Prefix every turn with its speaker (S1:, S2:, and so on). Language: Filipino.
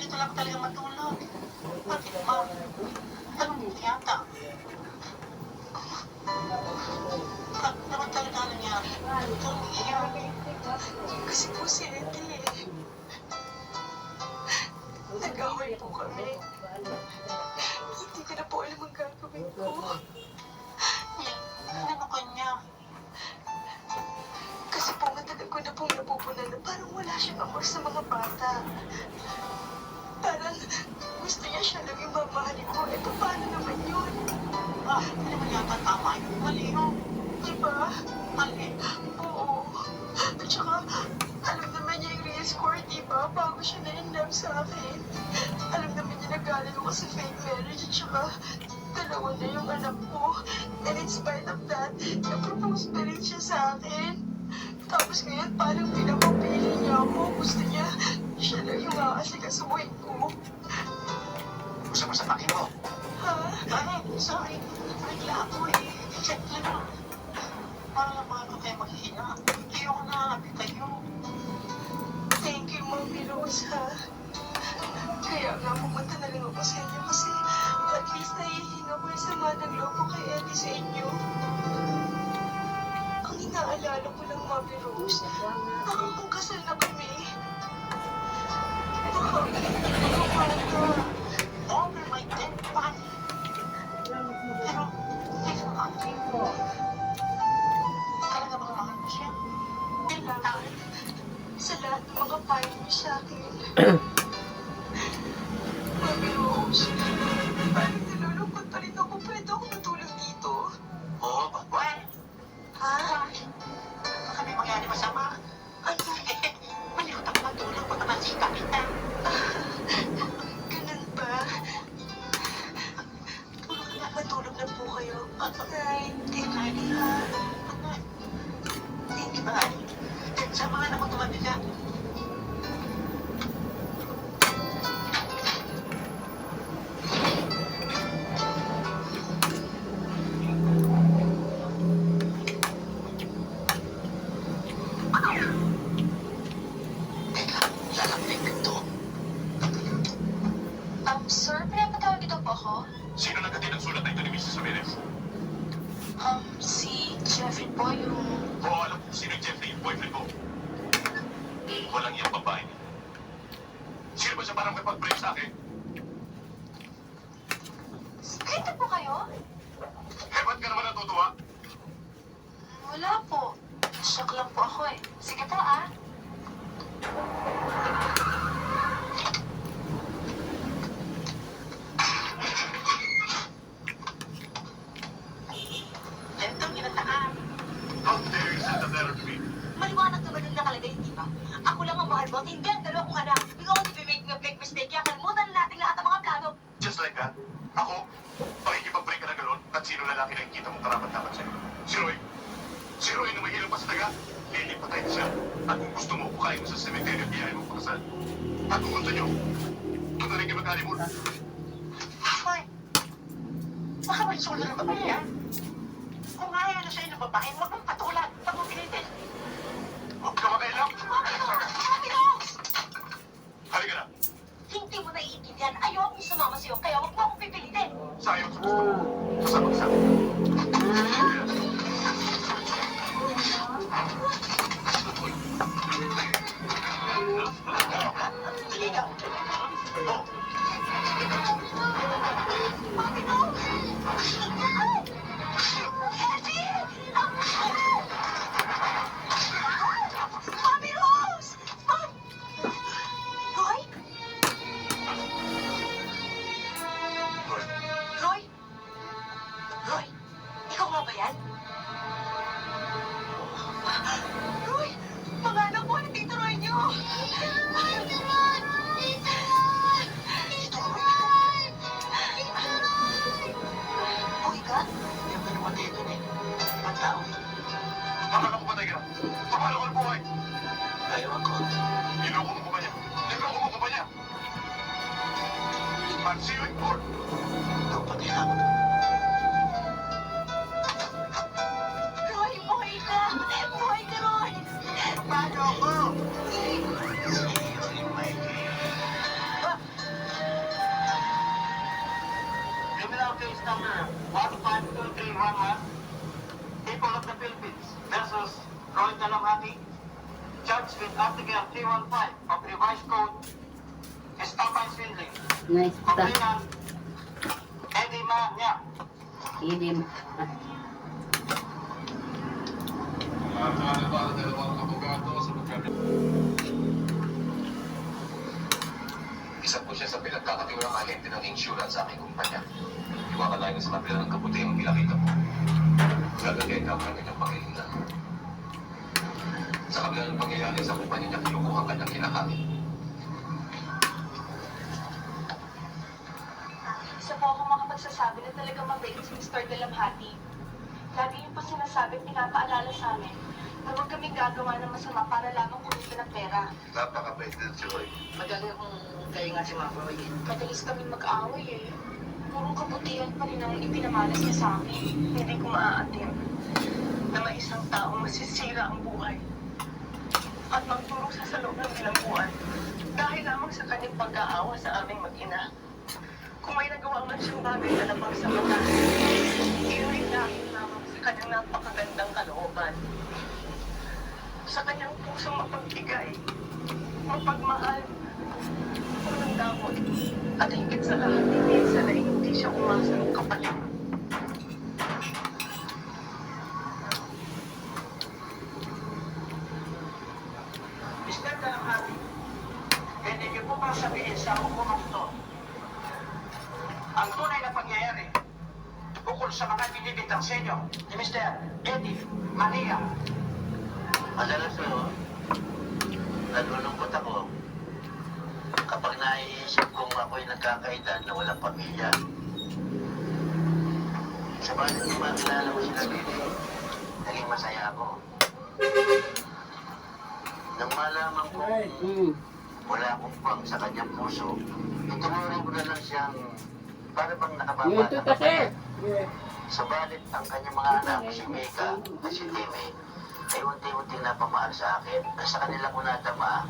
S1: dito lang talaga matulog. Bakit ba? Anong hindi yata? Bakit naman talaga nangyari? Ito umiiyak.
S2: Kasi po si Ethel nag-away po kami. Hindi ko na po alam ang gagawin ko.
S1: Ano ba kanya?
S2: Kasi po matagal ko na pong napupunan na parang wala siyang amor sa mga bata. Parang gusto niya siya lang yung mamahalin ko. Eh, paano naman yun?
S1: Hindi naman yata tama yun. Mali yun.
S2: Diba?
S1: Mali.
S2: Oo. At saka, alam naman niya yung real score, diba? Bago siya na-in-love sa akin. Alam naman niya nagaling ako sa fake marriage. At saka, dalawa na yung anak ko. And in spite of that, na-propose pa rin siya sa akin. Tapos ngayon, parang pinapapili niya ako. Gusto niya, siya lang yung aasikasuhin ko.
S1: Gusto mo sa takin mo?
S2: Ha?
S1: Sorry. Bigla ako eh. Check lang. Para lang paano kayo maghihina. Ayoko na happy kayo.
S2: Thank you, Mami Rose, ha? Kaya nga pumunta na lang ako sa inyo kasi at least nahihinga ko yung sama ng loob ko kay Eddie sa inyo. Ang inaalala ko lang, Mami Rose, baka kung kasal na kami, baka
S1: Over my dead body. Pero, ito nga. Talaga bang mahal mo siya?
S2: kailangan sa lahat ng mga payo niyo sa akin. Mami Rose, parang nalulungkot pa rin ako. Pwede ako matulog dito.
S1: Oo, well,
S2: Ha?
S1: baka may mangyari masama.
S2: Ano?
S1: Maliwat ako matulog pag namasika kita.
S2: Ganun ba? Matulog na po kayo. Night. Good night, ha?
S1: Thank you, bye. Sa mga anak ko tumabi ka. Teka, lalapit ka to.
S2: Sir, pinapatawag ito po ako?
S3: Sino nagkatid ang sulat na ito ni Mrs. Ramirez?
S2: Si Jeffrey po, yung...
S3: Oo, alam kung sino Jeffrey, yung boyfriend mo. Walang iyang babae. Sino ba siya parang may pag-break sa akin?
S2: Ganito po kayo?
S3: Eh, ba't ka naman natutuwa?
S2: Wala po. Shock lang po ako eh. Sige po, ah.
S1: Ito, ginataan.
S3: How dare you send a letter to me?
S4: Maliwanag naman yung nakalagay, di ba? Ako lang ang mahal mo at hindi ang dalawa kong anak. We only be making a big mistake, kaya kalimutan na natin lahat ng mga plano.
S3: Just like that? Ako? Pakikipag-break ka na gano'n at sino lalaki na nakikita mong karapat-dapat sa'yo? Si Roy? Si Roy na mahilang pa sa daga? Lilipatay na siya. At kung gusto mo, bukain mo sa cemetery at biyahe mo pakasal. At kung gusto nyo, doon na rin kayo mag-honeymoon.
S1: Hoy! Baka may solo na babae yan. Kung ayaw na sa'yo ng babae, huwag mong patulan. Huwag mong pilitin.
S3: Huwag ka makailang.
S4: Mami Rose!
S3: Halika na.
S4: Hindi mo naiintindihan. Ayokong sumama sa'yo, kaya huwag mo akong pipilitin.
S3: Sayang sa gusto mo. Sasama ka sa akin.
S1: Sige ka.
S3: Oh,
S4: Mami Rose! Ay! Eddie! Mami Rose! Roy?
S3: Roy.
S4: Roy? Roy? Ikaw nga ba yan? Roy! Mga anak mo, nandito Roy niyo! Dito Roy! Dito Roy! Dito Roy! Dito Roy! Okay ka?
S1: Yung nalumatay doon eh. Ang tao.
S3: Akala ko patay ka. Paano ka buhay?
S1: Ayaw ako.
S3: Niloko mo ba niya? Niloko mo ba niya? I'll see you in court.
S1: Ikaw patay lang.
S4: Roy, buhay ka! Buhay ka, Roy!
S1: Paano ako? Sige, may... number 15231, People of the Philippines versus Roy Dalamhati, charged with Article 315 of Revised Code, Estampay Swindling.
S5: Nice ta.
S1: Complainant, Eddie Manya.
S5: Idim.
S3: Isa po siya sa pinagkakatiwang ahente ng insurance sa aking kumpanya. Iwakalain sa kabila ng kabutihang pinakita mo. Gagawin ang kanyang pangilinan. Sa kabila ng pangyayari sa kumpanya niya, kinukuha ka ng kinakain.
S2: Isa po ako makapagsasabi na talagang mabait si Mr. Dalamhati. Lagi niyo po sinasabi at pinapaalala sa amin na huwag kaming gagawa ng masama para lamang kumita ng pera.
S3: Napakabait din si Roy.
S4: Madali akong kayo nga si Ma'am Roy.
S2: Madalas kaming mag-aaway eh. Puro kabutihan pa rin ang ipinamalas niya sa amin.
S1: Hindi ko maaatim na may isang taong masisira ang buhay at magturong sa loob ng ilang buwan dahil lamang sa kanyang pag-aawa sa aming mag-ina. Kung may nagawa man siyang bagay na labang sa mata, inulit namin lamang sa kanyang napakagandang kalooban. Sa kanyang pusong mapagbigay, mapagmahal, walang damot, at higit sa lahat minsan na hindi siya umasa ng kapalit. Mr. Dalamhati, pwede niyo po bang sabihin sa hukumang ito ang tunay na pangyayari ukol sa mga binibintang sa inyo ni Mr. Eddie Mania?
S6: Madalas o, nalulungkot ako kapag naiisip kong ako'y nagkakaedad na walang pamilya. Sabalit nung makilala ko sila Lili, naging masaya ako. Nang malaman ko wala akong pang sa kanyang puso, ituloy ko na lang siyang para bang nakababa ng kapatid. Sabalit ang kanyang mga anak, si Mika at si Timmy, ay unti-unti napamahal sa akin. Sa kanila ko natama